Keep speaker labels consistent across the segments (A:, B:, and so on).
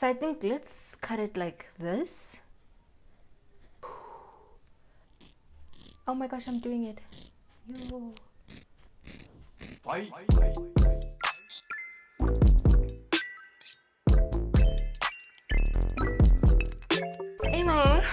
A: So I think let's cut it like this. Oh my gosh, I'm doing it. Yo. Anyway,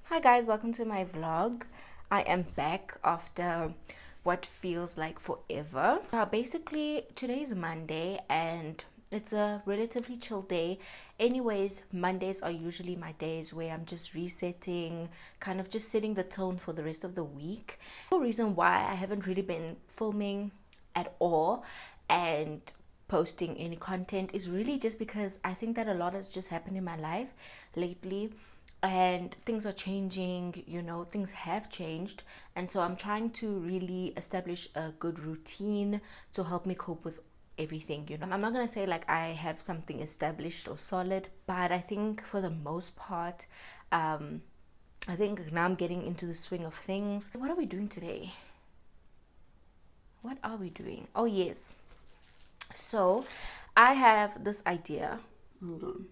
A: hi guys, welcome to my vlog. I am back after what feels like forever. Basically, today is Monday and it's a relatively chill day. Anyways, Mondays are usually my days where I'm just resetting, kind of just setting the tone for the rest of the week. No reason why I haven't really been filming at all and posting any content is really just because I think that a lot has just happened in my life lately and things are changing, you know, things have changed, and so I'm trying to really establish a good routine to help me cope with everything, you know. I'm not gonna say like I have something established or solid, but I think for the most part, I think now I'm getting into the swing of things. What are we doing today? What are we doing? Oh yes, so I have this idea. Hold on.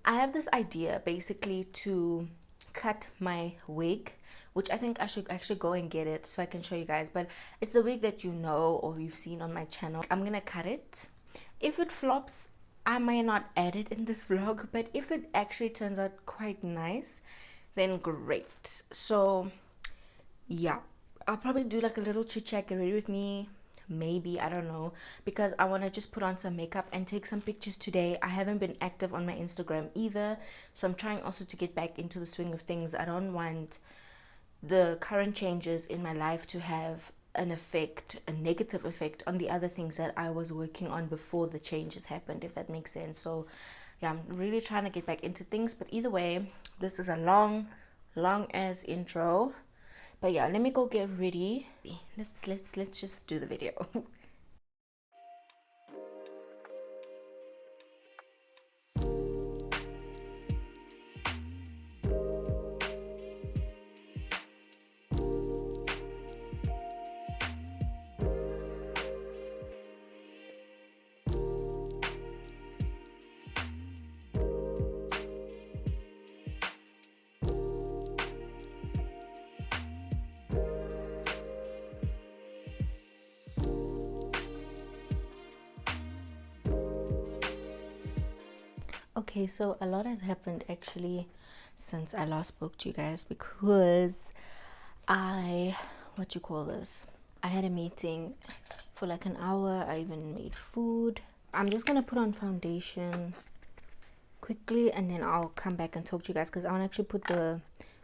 A: I have this idea basically to cut my wig, which I think I should actually go and get it so I can show you guys. But it's the wig that you know or you've seen on my channel. I'm gonna cut it. If it flops, I might not add it in this vlog, but if it actually turns out quite nice, then great. So yeah, I'll probably do like a little chit chat, get ready with me, maybe, I don't know, because I want to just put on some makeup and take some pictures today. I haven't been active on my Instagram either, so I'm trying also to get back into the swing of things. I don't want the current changes in my life to have an effect, a negative effect on the other things that I was working on before the changes happened, if that makes sense. So yeah, I'm really trying to get back into things, but either way, this is a long ass intro. But yeah, let me go get ready. Let's just do the video. Okay, so a lot has happened actually since I last spoke to you guys, because what you call this, I had a meeting for like an hour. I even made food. I'm just gonna put on foundation quickly and then I'll come back and talk to you guys, because I want to actually put the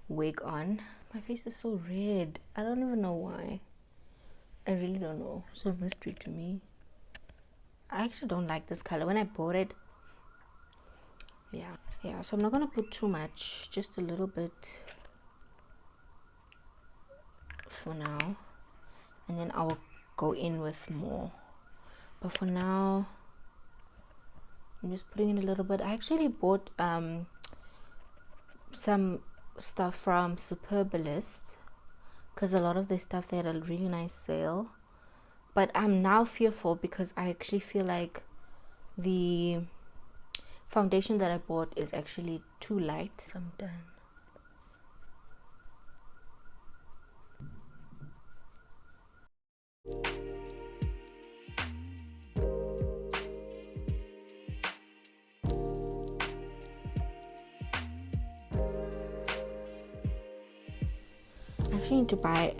A: wig on. My face is so red. I don't even know why. I really don't know. It's a mystery to me. I actually don't like this color. When I bought it, yeah, so I'm not gonna put too much, just a little bit for now, and then I'll go in with more. But for now, I'm just putting in a little bit. I actually bought some stuff from Superbalist, because a lot of their stuff, they had a really nice sale. But I'm now fearful because I actually feel like the foundation that I bought is actually too light. I'm done. I actually need to buy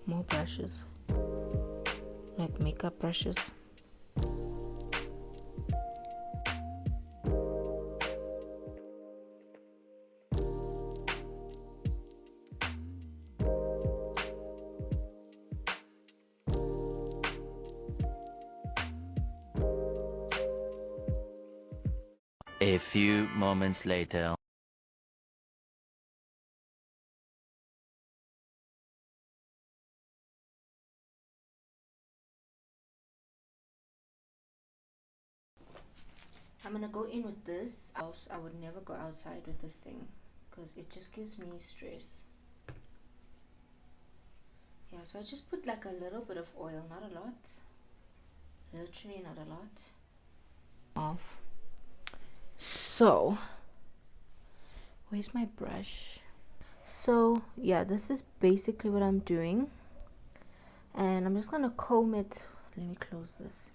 A: more brushes, like makeup brushes.
B: A few moments later.
A: I'm gonna go in with this. I would never go outside with this thing because it just gives me stress. Yeah, so I just put like a little bit of oil, not a lot. Literally not a lot. Off. So where's my brush? So yeah, this is basically what I'm doing, and I'm just gonna comb it. Let me close this.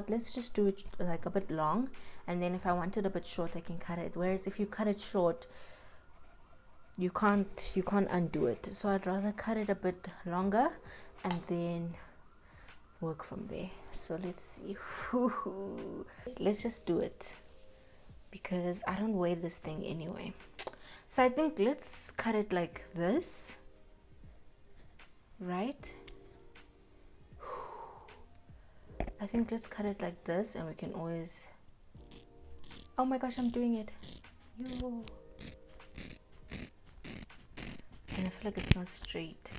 A: Let's just do it like a bit long, and then if I want it a bit short I can cut it, whereas if you cut it short you can't undo it. So I'd rather cut it a bit longer and then work from there. So let's see. Let's just do it because I don't wear this thing anyway. So I think let's cut it like this, right? I think let's cut it like this, and we can always, oh my gosh, I'm doing it. Yo. And I feel like it's not straight.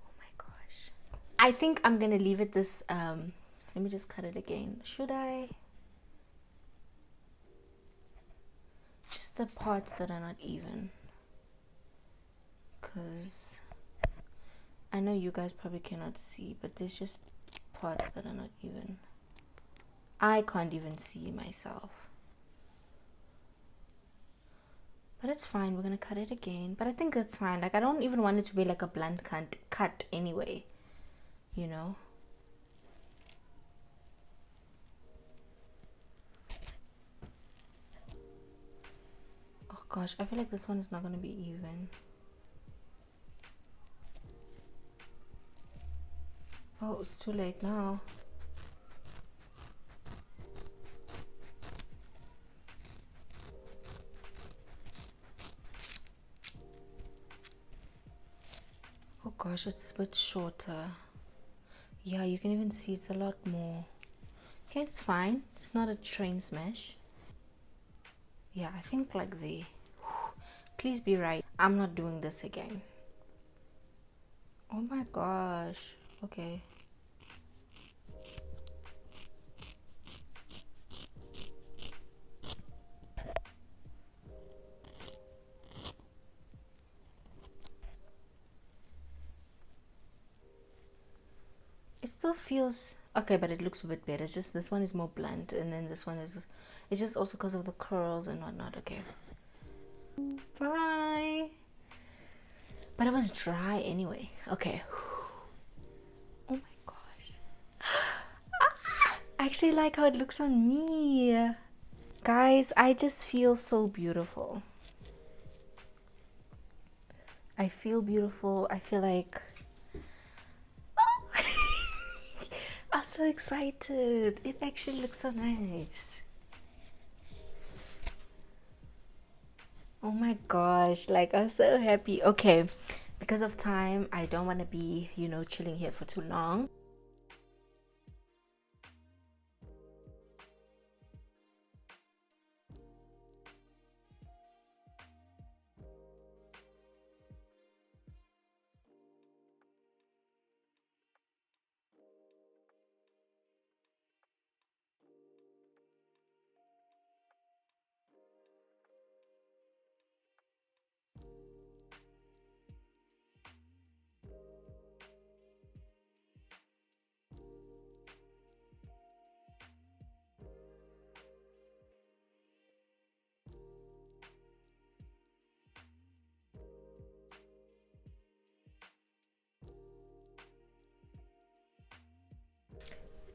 A: Oh my gosh. I think I'm gonna leave it this, let me just cut it again. Should I? Just the parts that are not even. Because I know you guys probably cannot see, but there's just parts that are not even. I can't even see myself. But it's fine, we're gonna cut it again. But I think that's fine. Like, I don't even want it to be like a blunt cut anyway, you know? Oh gosh, I feel like this one is not gonna be even. Oh, it's too late now. Oh gosh, it's a bit shorter. Yeah, you can even see it's a lot more. Okay, it's fine. It's not a train smash. Yeah, I think like the. Please be right. I'm not doing this again. Oh my gosh. Okay. It still feels okay, but it looks a bit better. It's just this one is more blunt, and then this one is. It's just also because of the curls and whatnot. Okay. Bye. But it was dry anyway. Okay. Oh my gosh. I actually like how it looks on me. Guys, I just feel so beautiful. I feel beautiful. I feel like I'm so excited. It actually looks so nice. Oh my gosh, like I'm so happy. Okay, because of time, I don't want to be, chilling here for too long.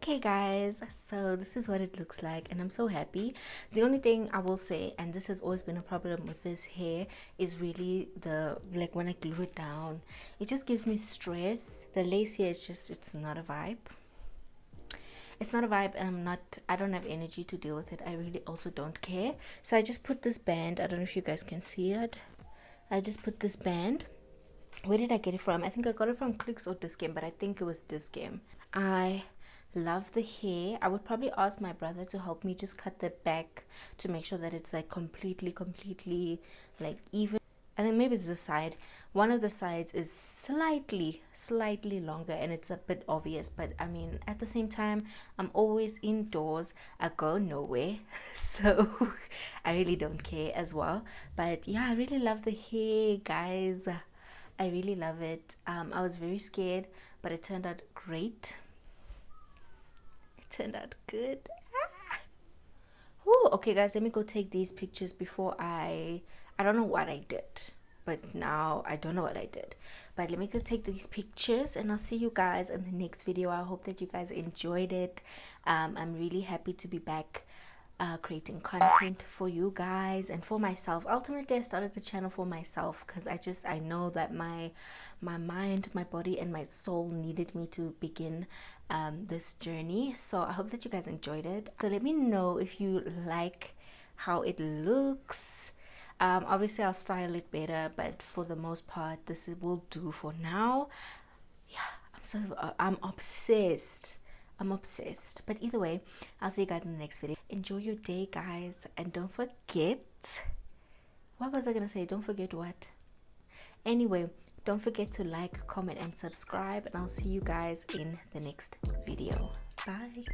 A: Okay guys, so this is what it looks like, and I'm so happy. The only thing I will say, and this has always been a problem with this hair, is really the, like, when I glue it down, it just gives me stress. The lace here is just, it's not a vibe. It's not a vibe, and I don't have energy to deal with it. I really also don't care. So I just put this band, I don't know if you guys can see it. I just put this band Where did I get it from? I think I got it from Clicks or Discam, but I think it was Discam. I love the hair. I would probably ask my brother to help me just cut the back to make sure that it's like completely like even. I think maybe it's the side. One of the sides is slightly longer and it's a bit obvious, but I mean, at the same time, I'm always indoors. I go nowhere. So I really don't care as well. But yeah, I really love the hair, guys. I really love it. I was very scared, but it turned out great. It turned out good. Ooh, okay, guys, let me go take these pictures before I don't know what I did, but now I don't know what I did. But let me go take these pictures, and I'll see you guys in the next video. I hope that you guys enjoyed it. I'm really happy to be back creating content for you guys and for myself. Ultimately, I started the channel for myself because I know that my mind, my body, and my soul needed me to begin this journey. So I hope that you guys enjoyed it. So let me know if you like how it looks. Obviously I'll style it better, but for the most part this will do for now. Yeah, I'm obsessed. I'm obsessed. But either way, I'll see you guys in the next video. Enjoy your day, guys, and don't forget, what was I gonna say? Don't forget what? Anyway, don't forget to like, comment, and subscribe, and I'll see you guys in the next video. Bye.